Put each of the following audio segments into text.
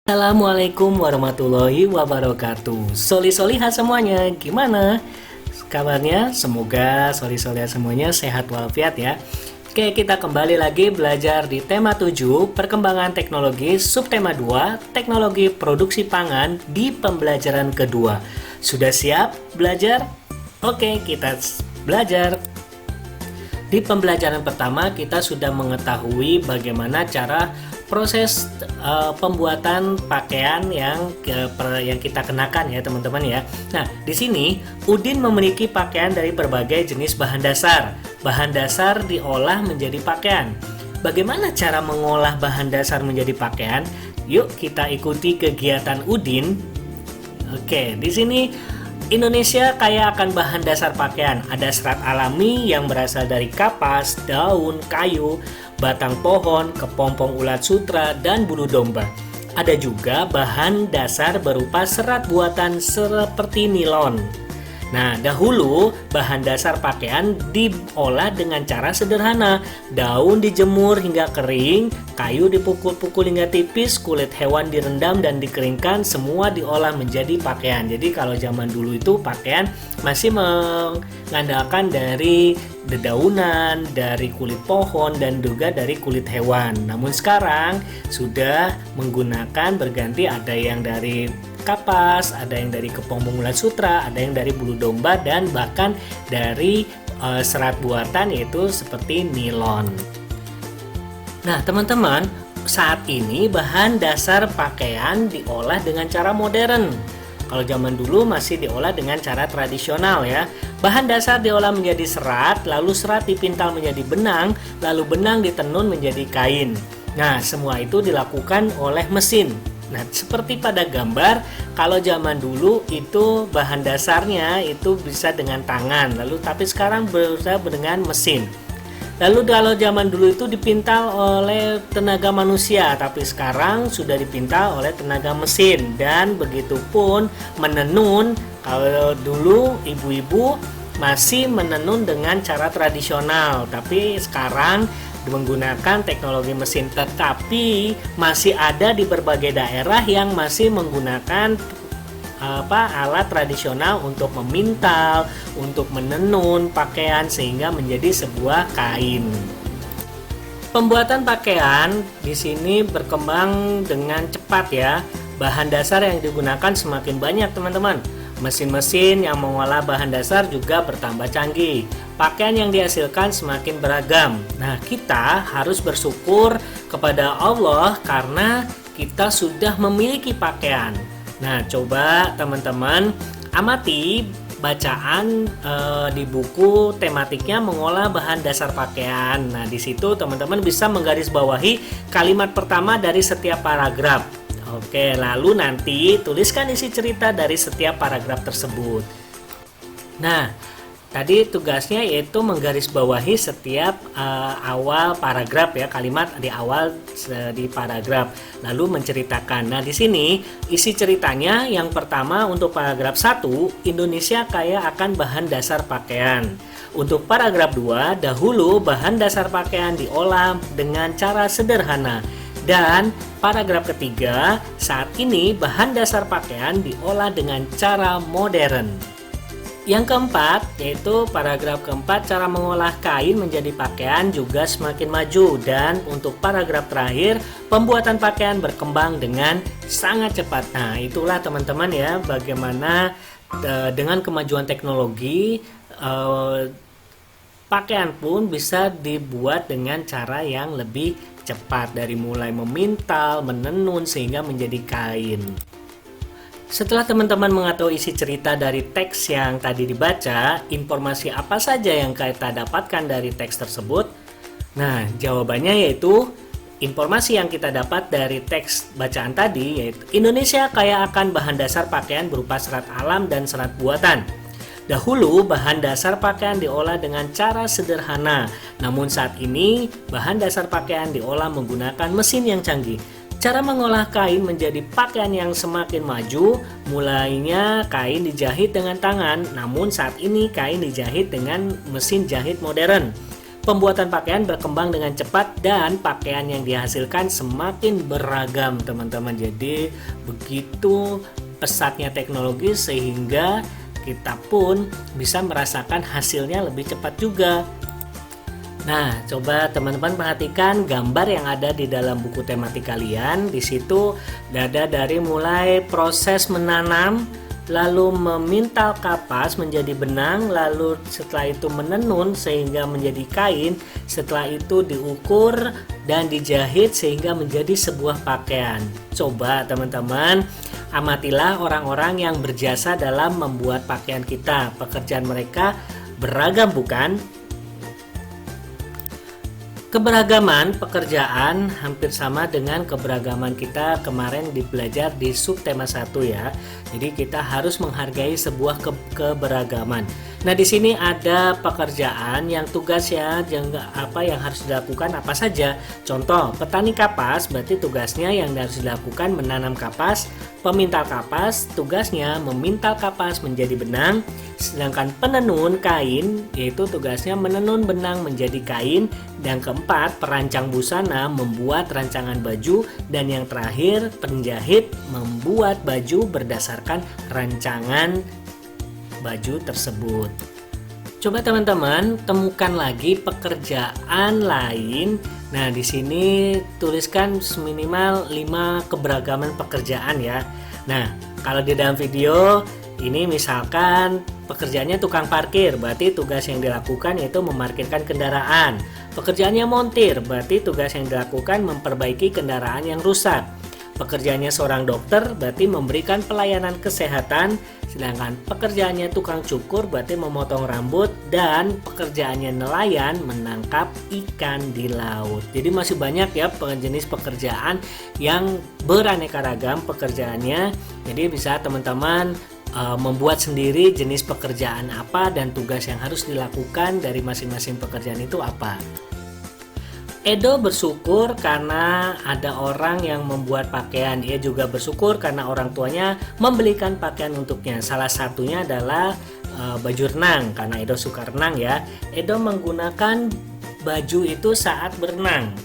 Assalamualaikum warahmatullahi wabarakatuh. Soli-soliha semuanya, gimana kabarnya? Semoga soli-soliha semuanya sehat walafiat ya. Oke, kita kembali lagi belajar di tema 7, perkembangan teknologi, subtema 2, teknologi produksi pangan di pembelajaran kedua. Sudah siap belajar? Oke, kita belajar. Di pembelajaran pertama kita sudah mengetahui bagaimana cara proses pembuatan pakaian yang kita kenakan ya teman-teman ya. Nah, di sini Udin memiliki pakaian dari berbagai jenis bahan dasar. Bahan dasar diolah menjadi pakaian. Bagaimana cara mengolah bahan dasar menjadi pakaian? Yuk kita ikuti kegiatan Udin. Oke, di sini Indonesia kaya akan bahan dasar pakaian. Ada serat alami yang berasal dari kapas, daun, kayu, batang pohon, kepompong ulat sutra, dan bulu domba. Ada juga bahan dasar berupa serat buatan seperti nilon. Nah, dahulu bahan dasar pakaian diolah dengan cara sederhana. Daun dijemur hingga kering, kayu dipukul-pukul hingga tipis, kulit hewan direndam dan dikeringkan, semua diolah menjadi pakaian. Jadi kalau zaman dulu itu pakaian masih mengandalkan dari dedaunan, dari kulit pohon, dan juga dari kulit hewan. Namun sekarang sudah menggunakan berganti, ada yang dari kapas, ada yang dari kepompong ulat sutra, ada yang dari bulu domba, dan bahkan dari serat buatan yaitu seperti nilon. Nah teman-teman, saat ini bahan dasar pakaian diolah dengan cara modern. Kalau zaman dulu masih diolah dengan cara tradisional ya. Bahan dasar diolah menjadi serat, lalu serat dipintal menjadi benang, lalu benang ditenun menjadi kain. Nah semua itu dilakukan oleh mesin. Nah, seperti pada gambar, kalau zaman dulu itu bahan dasarnya itu bisa dengan tangan, tapi sekarang berusaha dengan mesin. Lalu kalau zaman dulu itu dipintal oleh tenaga manusia, tapi sekarang sudah dipintal oleh tenaga mesin. Dan begitupun menenun, kalau dulu ibu-ibu masih menenun dengan cara tradisional, tapi sekarang menggunakan teknologi mesin, tetapi masih ada di berbagai daerah yang masih menggunakan alat tradisional untuk memintal, untuk menenun pakaian sehingga menjadi sebuah kain. Pembuatan pakaian di sini berkembang dengan cepat ya. Bahan dasar yang digunakan semakin banyak teman-teman. Mesin-mesin yang mengolah bahan dasar juga bertambah canggih. Pakaian yang dihasilkan semakin beragam. Nah, kita harus bersyukur kepada Allah karena kita sudah memiliki pakaian. Nah, coba teman-teman amati bacaan di buku tematiknya mengolah bahan dasar pakaian. Nah, di situ teman-teman bisa menggarisbawahi kalimat pertama dari setiap paragraf. Oke, lalu nanti tuliskan isi cerita dari setiap paragraf tersebut. Nah, tadi tugasnya yaitu menggarisbawahi setiap awal paragraf ya, kalimat di awal di paragraf, lalu menceritakan. Nah, di sini isi ceritanya yang pertama untuk paragraf 1, Indonesia kaya akan bahan dasar pakaian. Untuk paragraf 2, dahulu bahan dasar pakaian diolah dengan cara sederhana. Dan paragraf ketiga, saat ini bahan dasar pakaian diolah dengan cara modern. Yang keempat, yaitu paragraf keempat, cara mengolah kain menjadi pakaian juga semakin maju. Dan untuk paragraf terakhir, pembuatan pakaian berkembang dengan sangat cepat. Nah, itulah teman-teman ya, bagaimana dengan kemajuan teknologi, pakaian pun bisa dibuat dengan cara yang lebih cepat, dari mulai memintal, menenun, sehingga menjadi kain. Setelah teman-teman mengetahui isi cerita dari teks yang tadi dibaca, informasi apa saja yang kita dapatkan dari teks tersebut? Nah, jawabannya yaitu informasi yang kita dapat dari teks bacaan tadi yaitu Indonesia kaya akan bahan dasar pakaian berupa serat alam dan serat buatan. Dahulu bahan dasar pakaian diolah dengan cara sederhana, namun saat ini bahan dasar pakaian diolah menggunakan mesin yang canggih. Cara mengolah kain menjadi pakaian yang semakin maju, mulainya kain dijahit dengan tangan, namun saat ini kain dijahit dengan mesin jahit modern. Pembuatan pakaian berkembang dengan cepat dan pakaian yang dihasilkan semakin beragam, teman-teman. Jadi begitu pesatnya teknologi sehingga kita pun bisa merasakan hasilnya lebih cepat juga. Nah, coba teman-teman perhatikan gambar yang ada di dalam buku tematik kalian. Di situ ada dari mulai proses menanam, lalu memintal kapas menjadi benang, lalu setelah itu menenun sehingga menjadi kain, setelah itu diukur dan dijahit sehingga menjadi sebuah pakaian. Coba teman-teman amatilah orang-orang yang berjasa dalam membuat pakaian kita. Pekerjaan mereka beragam, bukan? Keberagaman pekerjaan hampir sama dengan keberagaman kita kemarin belajar di subtema 1 ya. Jadi kita harus menghargai sebuah keberagaman. Nah, di sini ada pekerjaan yang tugas ya, yang harus dilakukan apa saja. Contoh, petani kapas berarti tugasnya yang harus dilakukan menanam kapas. Pemintal kapas tugasnya memintal kapas menjadi benang. Sedangkan penenun kain yaitu tugasnya menenun benang menjadi kain. Dan keempat, perancang busana membuat rancangan baju. Dan yang terakhir, penjahit membuat baju berdasarkan rancangan baju tersebut. Coba teman-teman temukan lagi pekerjaan lain. Nah, di sini tuliskan minimal 5 keberagaman pekerjaan ya. Nah, kalau di dalam video ini misalkan pekerjaannya tukang parkir, berarti tugas yang dilakukan yaitu memarkirkan kendaraan. Pekerjaannya montir, berarti tugas yang dilakukan memperbaiki kendaraan yang rusak. Pekerjaannya seorang dokter, berarti memberikan pelayanan kesehatan. Sedangkan pekerjaannya tukang cukur, berarti memotong rambut. Dan pekerjaannya nelayan, menangkap ikan di laut. Jadi masih banyak ya jenis pekerjaan yang beraneka ragam pekerjaannya. Jadi bisa teman-teman membuat sendiri jenis pekerjaan apa dan tugas yang harus dilakukan dari masing-masing pekerjaan itu apa. Edo bersyukur karena ada orang yang membuat pakaian. Ia juga bersyukur karena orang tuanya membelikan pakaian untuknya. Salah satunya adalah baju renang, karena Edo suka renang ya. Edo menggunakan baju itu saat berenang.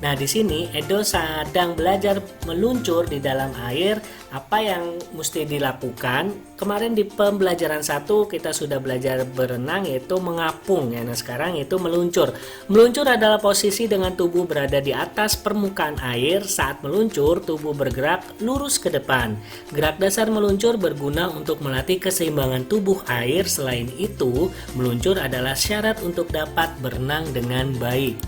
Nah, di sini Edo sedang belajar meluncur di dalam air. Apa yang mesti dilakukan? Kemarin di pembelajaran 1 kita sudah belajar berenang yaitu mengapung ya. Nah, sekarang itu meluncur. Meluncur adalah posisi dengan tubuh berada di atas permukaan air. Saat meluncur, tubuh bergerak lurus ke depan. Gerak dasar meluncur berguna untuk melatih keseimbangan tubuh air. Selain itu, meluncur adalah syarat untuk dapat berenang dengan baik.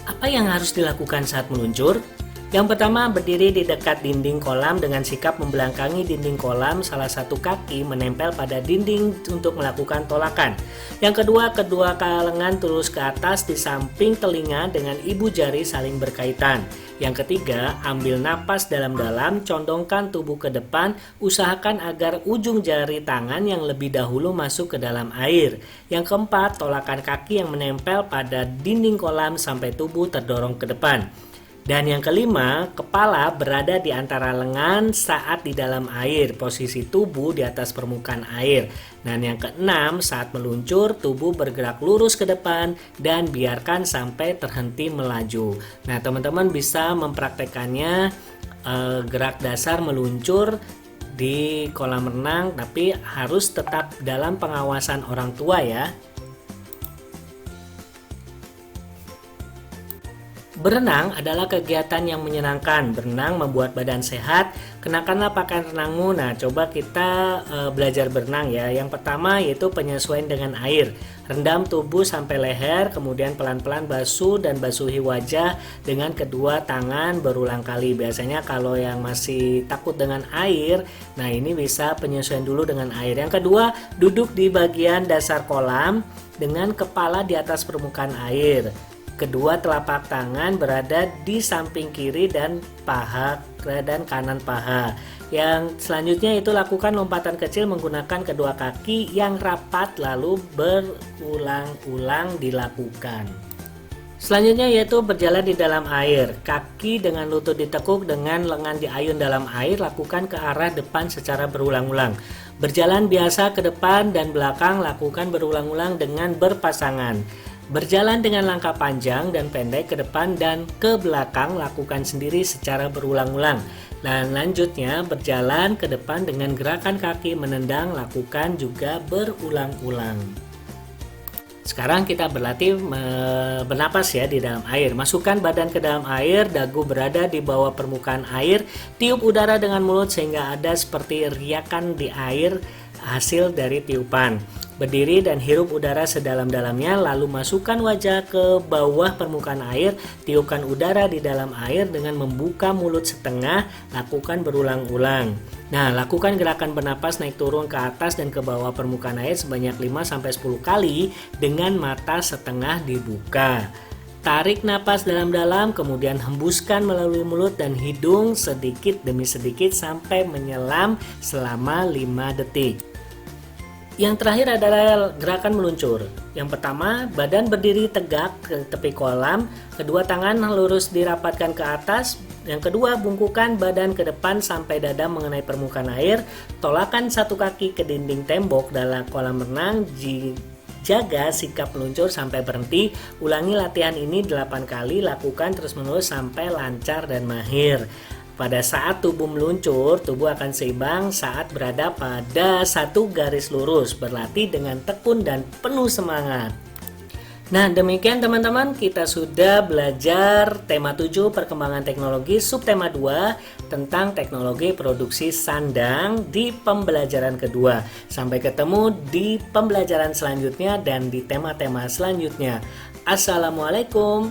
Apa yang harus dilakukan saat meluncur? Yang pertama, berdiri di dekat dinding kolam dengan sikap membelakangi dinding kolam, salah satu kaki menempel pada dinding untuk melakukan tolakan. Yang kedua, kedua lengan tulus ke atas di samping telinga dengan ibu jari saling berkaitan. Yang ketiga, ambil napas dalam-dalam, condongkan tubuh ke depan, usahakan agar ujung jari tangan yang lebih dahulu masuk ke dalam air. Yang keempat, tolakan kaki yang menempel pada dinding kolam sampai tubuh terdorong ke depan. Dan yang kelima, kepala berada di antara lengan saat di dalam air, posisi tubuh di atas permukaan air. Dan yang keenam, saat meluncur, tubuh bergerak lurus ke depan dan biarkan sampai terhenti melaju. Nah, teman-teman bisa mempraktekannya gerak dasar meluncur di kolam renang, tapi harus tetap dalam pengawasan orang tua ya. Berenang adalah kegiatan yang menyenangkan. Berenang membuat badan sehat. Kenakanlah pakaian renangmu. Nah, coba kita belajar berenang ya. Yang pertama yaitu penyesuaian dengan air. Rendam tubuh sampai leher, kemudian pelan-pelan basuh dan basuhi wajah dengan kedua tangan berulang kali. Biasanya kalau yang masih takut dengan air, nah ini bisa penyesuaian dulu dengan air. Yang kedua, duduk di bagian dasar kolam dengan kepala di atas permukaan air. Kedua telapak tangan berada di samping kiri dan paha dan kanan paha. Yang selanjutnya itu lakukan lompatan kecil menggunakan kedua kaki yang rapat lalu berulang-ulang dilakukan. Selanjutnya yaitu berjalan di dalam air. Kaki dengan lutut ditekuk dengan lengan diayun dalam air, lakukan ke arah depan secara berulang-ulang. Berjalan biasa ke depan dan belakang, lakukan berulang-ulang dengan berpasangan. Berjalan dengan langkah panjang dan pendek ke depan dan ke belakang, lakukan sendiri secara berulang-ulang. Dan lanjutnya berjalan ke depan dengan gerakan kaki menendang, lakukan juga berulang-ulang. Sekarang kita berlatih bernapas ya di dalam air. Masukkan badan ke dalam air, dagu berada di bawah permukaan air, tiup udara dengan mulut sehingga ada seperti riakan di air hasil dari tiupan. Berdiri dan hirup udara sedalam-dalamnya, lalu masukkan wajah ke bawah permukaan air, tiupkan udara di dalam air dengan membuka mulut setengah, lakukan berulang-ulang. Nah, lakukan gerakan bernapas naik turun ke atas dan ke bawah permukaan air sebanyak 5-10 kali dengan mata setengah dibuka. Tarik napas dalam-dalam, kemudian hembuskan melalui mulut dan hidung sedikit demi sedikit sampai menyelam selama 5 detik. Yang terakhir adalah gerakan meluncur. Yang pertama, badan berdiri tegak ke tepi kolam, kedua tangan lurus dirapatkan ke atas. Yang kedua, bungkukan badan ke depan sampai dada mengenai permukaan air. Tolakkan satu kaki ke dinding tembok dalam kolam renang. Jaga sikap meluncur sampai berhenti. Ulangi latihan ini 8 kali, lakukan terus-menerus sampai lancar dan mahir. Pada saat tubuh meluncur, tubuh akan seimbang saat berada pada satu garis lurus. Berlatih dengan tekun dan penuh semangat. Nah, demikian teman-teman, kita sudah belajar tema 7 perkembangan teknologi, subtema 2 tentang teknologi produksi sandang di pembelajaran kedua. Sampai ketemu di pembelajaran selanjutnya dan di tema-tema selanjutnya. Assalamualaikum